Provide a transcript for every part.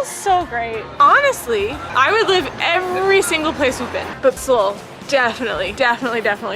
smells so great. Honestly, I would live every single place we've been, but Seoul definitely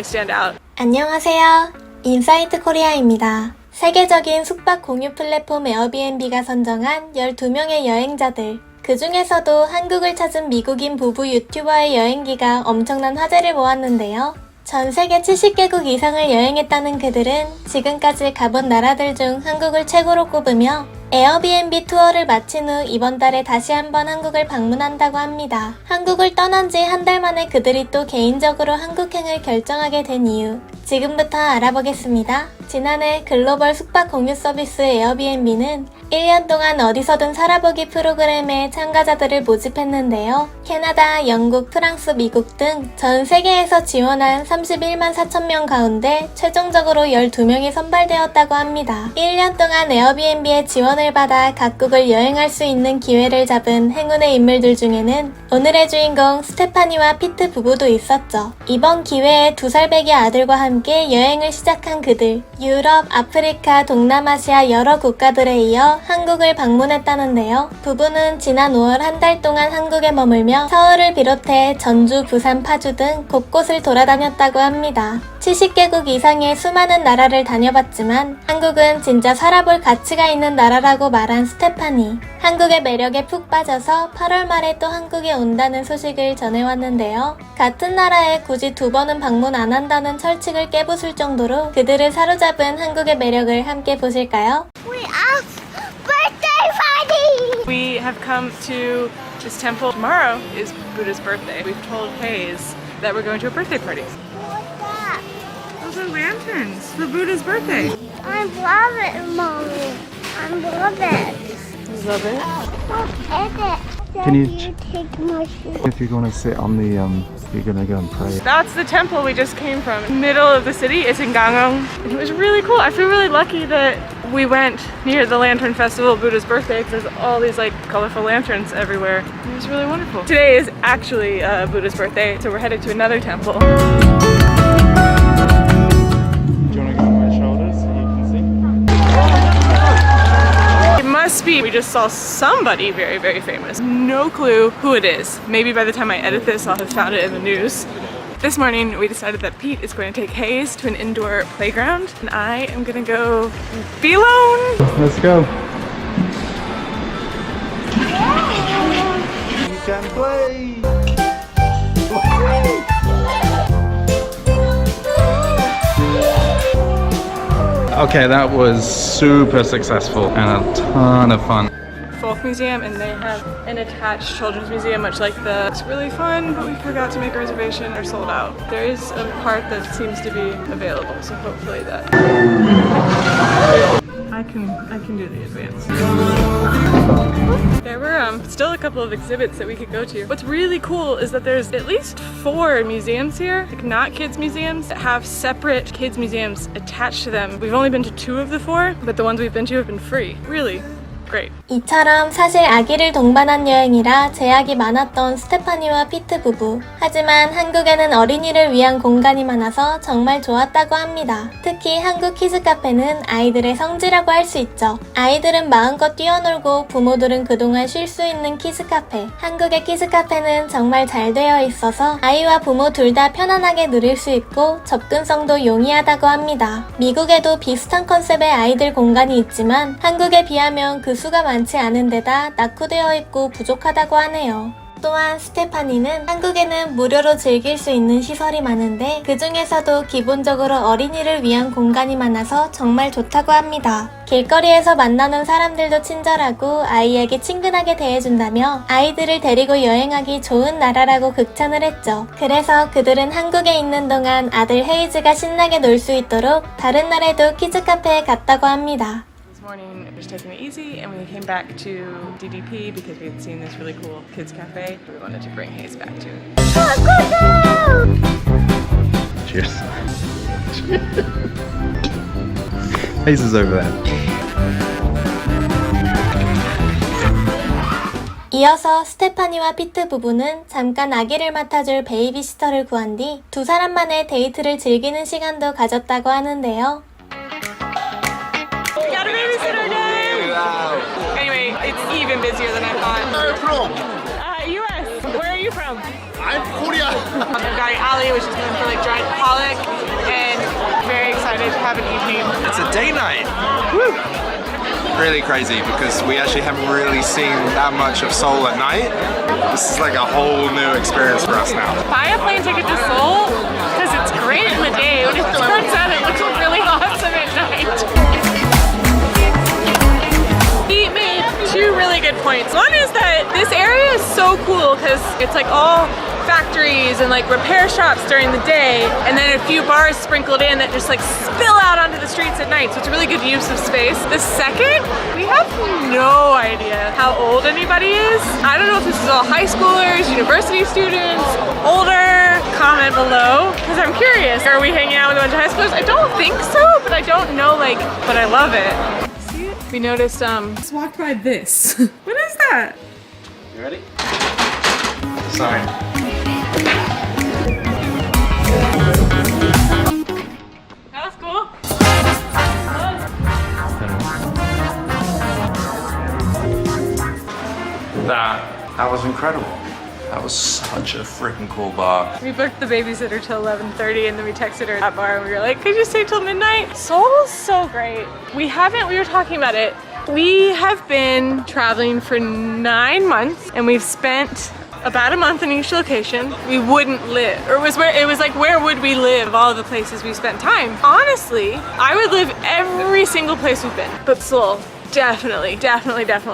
stand out. 안녕하세요. 인사이트 코리아입니다. 세계적인 숙박 공유 플랫폼 에어비앤비가 선정한 12명의 여행자들. 그 중에서도 한국을 찾은 미국인 부부 유튜버의 여행기가 엄청난 화제를 모았는데요. 전 세계 70개국 이상을 여행했다는 그들은 지금까지 가본 나라들 중 한국을 최고로 꼽으며 에어비앤비 투어를 마친 후 이번 달에 다시 한번 한국을 방문한다고 합니다. 한국을 떠난 지 한 달 만에 그들이 또 개인적으로 한국행을 결정하게 된 이유. 지금부터 알아보겠습니다. 지난해 글로벌 숙박 공유 서비스 에어비앤비는 1년 동안 어디서든 살아보기 프로그램에 참가자들을 모집했는데요. 캐나다, 영국, 프랑스, 미국 등 전 세계에서 지원한 31만 4천 명 가운데 최종적으로 12명이 선발되었다고 합니다. 1년 동안 에어비앤비의 지원을 받아 각국을 여행할 수 있는 기회를 잡은 행운의 인물들 중에는 오늘의 주인공 스테파니와 피트 부부도 있었죠. 이번 기회에 2살배기 아들과 함께 여행을 시작한 그들. 유럽, 아프리카, 동남아시아 여러 국가들에 이어 한국을 방문했다는데요. 부부는 지난 5월 한 달 동안 한국에 머물며 서울을 비롯해 전주, 부산, 파주 등 곳곳을 돌아다녔다고 합니다. 70개국 이상의 수많은 나라를 다녀봤지만 한국은 진짜 살아볼 가치가 있는 나라라고 말한 스테파니. 한국의 매력에 푹 빠져서 8월 말에 또 한국에 온다는 소식을 전해왔는데요. 같은 나라에 굳이 2번은 방문 안 한다는 철칙을 깨부술 정도로 그들을 사로잡은 한국의 매력을 함께 보실까요? We have come to this temple. Tomorrow is Buddha's birthday. We've told Hayes that we're going to a birthday party. What's that? Those are lanterns for Buddha's birthday. I love it, Mommy. I love it. Love it. What is it? Can you take my shoes? If you're going to sit on the, you're going to go and pray. That's the temple we just came from. Middle of the city. It's in Gangneung. It was really cool. I feel really lucky that we went near the Lantern Festival of Buddha's birthday because there's all these like colorful lanterns everywhere. It was really wonderful. Today is actually Buddha's birthday, so we're headed to another temple. Do you want to go on my shoulders so you can see? It must be. We just saw somebody very, very famous. No clue who it is. Maybe by the time I edit this, I'll have found it in the news. This morning, we decided that Pete is going to take Hayes to an indoor playground, and I am going to go be alone. Let's go. You can play. Okay, that was super successful and a ton of fun. Folk Museum, and they have an attached children's museum, much like the. It's really fun, but we forgot to make a reservation or sold out. There is a part that seems to be available, so hopefully that. I can do the advance. There were still a couple of exhibits that we could go to. What's really cool is that there's at least 4 museums here, like not kids museums, that have separate kids museums attached to them. We've only been to 2 of the 4, but the ones we've been to have been free. Really great. 이처럼 사실 아기를 동반한 여행이라 제약이 많았던 스테파니와 피트 부부. 하지만 한국에는 어린이를 위한 공간이 많아서 정말 좋았다고 합니다. 특히 한국 키즈 카페는 아이들의 성지라고 할 수 있죠. 아이들은 마음껏 뛰어놀고 부모들은 그동안 쉴 수 있는 키즈 카페. 한국의 키즈 카페는 정말 잘 되어 있어서 아이와 부모 둘 다 편안하게 누릴 수 있고 접근성도 용이하다고 합니다. 미국에도 비슷한 컨셉의 아이들 공간이 있지만 한국에 비하면 그 수가 많지 않은 데다 낙후되어 있고 부족하다고 하네요. 또한 스테파니는 한국에는 무료로 즐길 수 있는 시설이 많은데 그 중에서도 기본적으로 어린이를 위한 공간이 많아서 정말 좋다고 합니다. 길거리에서 만나는 사람들도 친절하고 아이에게 친근하게 대해준다며 아이들을 데리고 여행하기 좋은 나라라고 극찬을 했죠. 그래서 그들은 한국에 있는 동안 아들 헤이즈가 신나게 놀 수 있도록 다른 날에도 키즈 카페에 갔다고 합니다. This morning, we were just taking it easy, and we came back to DDP because we had seen this really cool kids cafe. We wanted to bring Hayes back to it. Cheers. Hayes is over there. 이어서 스테파니와 피트 부부는 잠깐 아기를 맡아줄 베이비시터를 구한 뒤 2사람만의 데이트를 즐기는 시간도 가졌다고 하는데요. Got a babysitter day! Anyway, it's even busier than I thought. Where are you from? US. Where are you from? I'm Korea. The guy Ali, which is known for like giant pollock, and very excited to have an evening. It's a day night. Woo! Really crazy because we actually haven't really seen that much of Seoul at night. This is like a whole new experience for us now. Buy a plane ticket to Seoul because it's great in the day, but it turns out it looks really awesome at night. He made two really good points. One is that this area is so cool because it's like all factories and like repair shops during the day, and then a few bars sprinkled in that just like spill out onto the streets at night, so it's a really good use of space. The second, we have no idea how old anybody is. I don't know if this is all high schoolers, university students, older. Comment below because I'm curious. Are we hanging out with a bunch of high schoolers? I don't think so, but I don't know, like, but I love it. We noticed just walked by this. What is that? You ready? Sorry. That was cool. That was incredible. That was such a freaking cool bar. We booked the babysitter till 11:30 and then we texted her at that bar and we were like, could you stay till midnight? Seoul is so great. We were talking about it. We have been traveling for 9 months and we've spent about a month in each location. We wouldn't live, or it was like, where would we live of all the places we spent time? Honestly, I would live every single place we've been, but Seoul definitely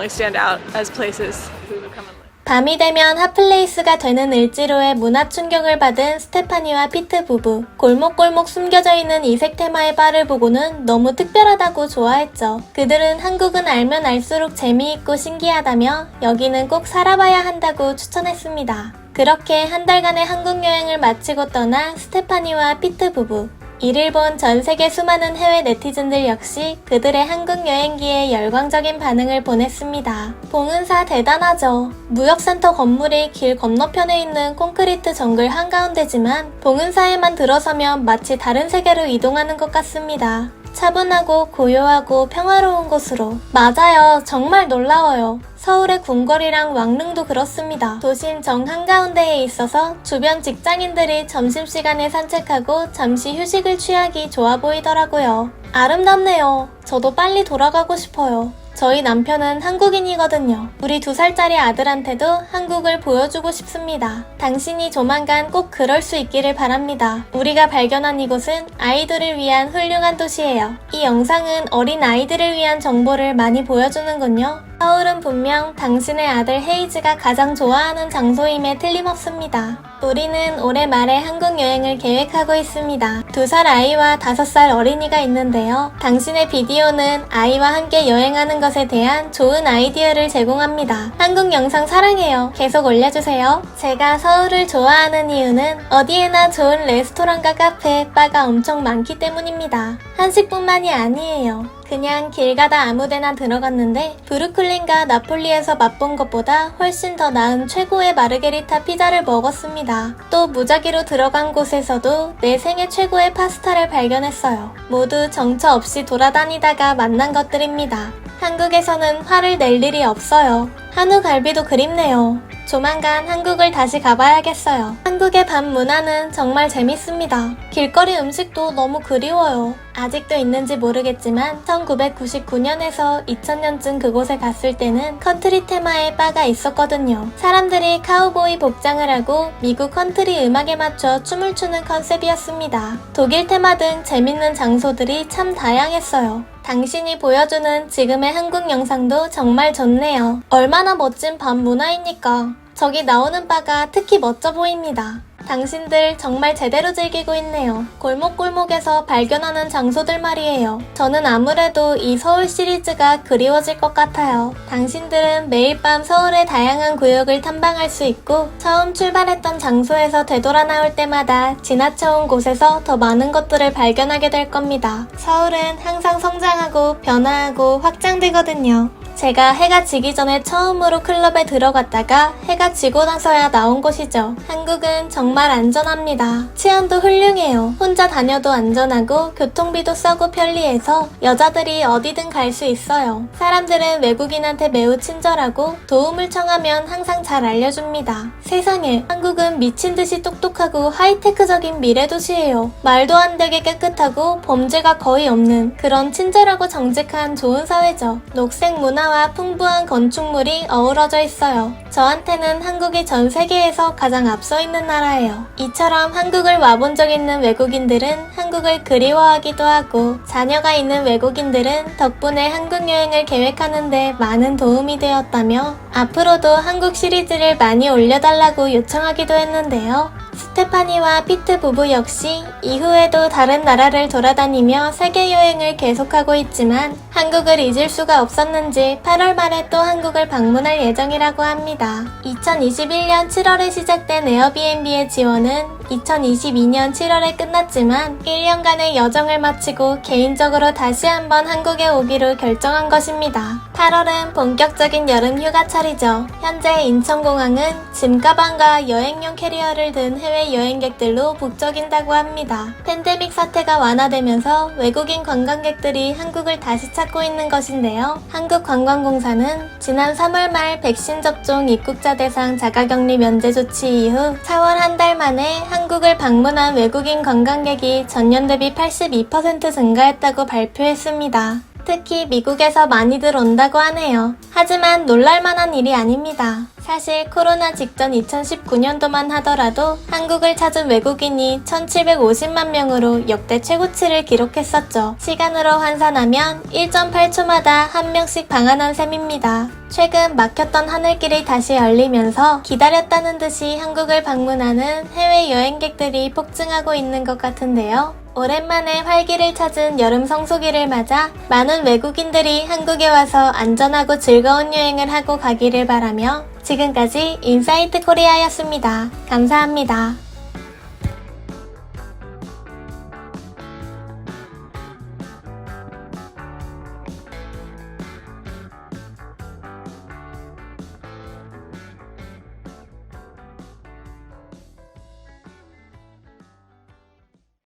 stand out as places we would come and live. 밤이 되면 핫플레이스가 되는 을지로의 문화 충격을 받은 스테파니와 피트 부부. 골목골목 숨겨져 있는 이색 테마의 바를 보고는 너무 특별하다고 좋아했죠. 그들은 한국은 알면 알수록 재미있고 신기하다며 여기는 꼭 살아봐야 한다고 추천했습니다. 그렇게 한 달간의 한국 여행을 마치고 떠난 스테파니와 피트 부부. 이를 본 전 세계 수많은 해외 네티즌들 역시 그들의 한국 여행기에 열광적인 반응을 보냈습니다. 봉은사 대단하죠. 무역센터 건물이 길 건너편에 있는 콘크리트 정글 한가운데지만 봉은사에만 들어서면 마치 다른 세계로 이동하는 것 같습니다. 차분하고 고요하고 평화로운 곳으로. 맞아요. 정말 놀라워요. 서울의 궁궐이랑 왕릉도 그렇습니다. 도심 정 한가운데에 있어서 주변 직장인들이 점심시간에 산책하고 잠시 휴식을 취하기 좋아 보이더라고요. 아름답네요. 저도 빨리 돌아가고 싶어요. 저희 남편은 한국인이거든요. 우리 2살짜리 아들한테도 한국을 보여주고 싶습니다. 당신이 조만간 꼭 그럴 수 있기를 바랍니다. 우리가 발견한 이곳은 아이들을 위한 훌륭한 도시예요. 이 영상은 어린 아이들을 위한 정보를 많이 보여주는군요. 서울은 분명 당신의 아들 헤이즈가 가장 좋아하는 장소임에 틀림없습니다. 우리는 올해 말에 한국 여행을 계획하고 있습니다. 2살 아이와 5살 어린이가 있는데요. 당신의 비디오는 아이와 함께 여행하는 것에 대한 좋은 아이디어를 제공합니다. 한국 영상 사랑해요. 계속 올려주세요. 제가 서울을 좋아하는 이유는 어디에나 좋은 레스토랑과 카페, 바가 엄청 많기 때문입니다. 한식뿐만이 아니에요. 그냥 길 가다 아무데나 들어갔는데 브루클린과 나폴리에서 맛본 것보다 훨씬 더 나은 최고의 마르게리타 피자를 먹었습니다. 또 무작위로 들어간 곳에서도 내 생애 최고의 파스타를 발견했어요. 모두 정처 없이 돌아다니다가 만난 것들입니다. 한국에서는 화를 낼 일이 없어요. 한우 갈비도 그립네요. 조만간 한국을 다시 가봐야겠어요. 한국의 밤 문화는 정말 재밌습니다. 길거리 음식도 너무 그리워요. 아직도 있는지 모르겠지만 1999년에서 2000년쯤 그곳에 갔을 때는 컨트리 테마의 바가 있었거든요. 사람들이 카우보이 복장을 하고 미국 컨트리 음악에 맞춰 춤을 추는 컨셉이었습니다. 독일 테마 등 재밌는 장소들이 참 다양했어요. 당신이 보여주는 지금의 한국 영상도 정말 좋네요. 얼마나 멋진 밤 문화입니까? 저기 나오는 바가 특히 멋져 보입니다. 당신들 정말 제대로 즐기고 있네요. 골목골목에서 발견하는 장소들 말이에요. 저는 아무래도 이 서울 시리즈가 그리워질 것 같아요. 당신들은 매일 밤 서울의 다양한 구역을 탐방할 수 있고 처음 출발했던 장소에서 되돌아 나올 때마다 지나쳐온 곳에서 더 많은 것들을 발견하게 될 겁니다. 서울은 항상 성장하고 변화하고 확장되거든요. 제가 해가 지기 전에 처음으로 클럽에 들어갔다가 해가 지고 나서야 나온 곳이죠. 한국은 정말 안전합니다. 치안도 훌륭해요. 혼자 다녀도 안전하고 교통비도 싸고 편리해서 여자들이 어디든 갈 수 있어요. 사람들은 외국인한테 매우 친절하고 도움을 청하면 항상 잘 알려줍니다. 세상에, 한국은 미친 듯이 똑똑하고 하이테크적인 미래도시예요. 말도 안 되게 깨끗하고 범죄가 거의 없는 그런 친절하고 정직한 좋은 사회죠. 녹색 문화와 풍부한 건축물이 어우러져 있어요. 저한테는 한국이 전 세계에서 가장 앞서 있는 나라예요. 이처럼 한국을 와본 적 있는 외국인들은 한국을 그리워하기도 하고 자녀가 있는 외국인들은 덕분에 한국 여행을 계획하는데 많은 도움이 되었다며 앞으로도 한국 시리즈를 많이 올려달라고 요청하기도 했는데요. 스테파니와 피트 부부 역시 이후에도 다른 나라를 돌아다니며 세계 여행을 계속하고 있지만 한국을 잊을 수가 없었는지 8월 말에 또 한국을 방문할 예정이라고 합니다. 2021년 7월에 시작된 에어비앤비의 지원은 2022년 7월에 끝났지만 1년간의 여정을 마치고 개인적으로 다시 한번 한국에 오기로 결정한 것입니다. 8월은 본격적인 여름 휴가철이죠. 현재 인천공항은 짐 가방과 여행용 캐리어를 든 해외 여행객들로 북적인다고 합니다. 팬데믹 사태가 완화되면서 외국인 관광객들이 한국을 다시 찾고 있는 것인데요. 한국관광공사는 지난 3월 말 백신 접종 입국자 대상 자가격리 면제 조치 이후 4월 한 달 만에 한국을 방문한 외국인 관광객이 전년 대비 82% 증가했다고 발표했습니다. 특히 미국에서 많이들 온다고 하네요. 하지만 놀랄만한 일이 아닙니다. 사실 코로나 직전 2019년도만 하더라도 한국을 찾은 외국인이 1750만 명으로 역대 최고치를 기록했었죠. 시간으로 환산하면 1.8초마다 한 명씩 방한한 셈입니다. 최근 막혔던 하늘길이 다시 열리면서 기다렸다는 듯이 한국을 방문하는 해외 여행객들이 폭증하고 있는 것 같은데요. 오랜만에 활기를 찾은 여름 성수기를 맞아 많은 외국인들이 한국에 와서 안전하고 즐거운 여행을 하고 가기를 바라며 지금까지 인사이트 코리아였습니다. 감사합니다.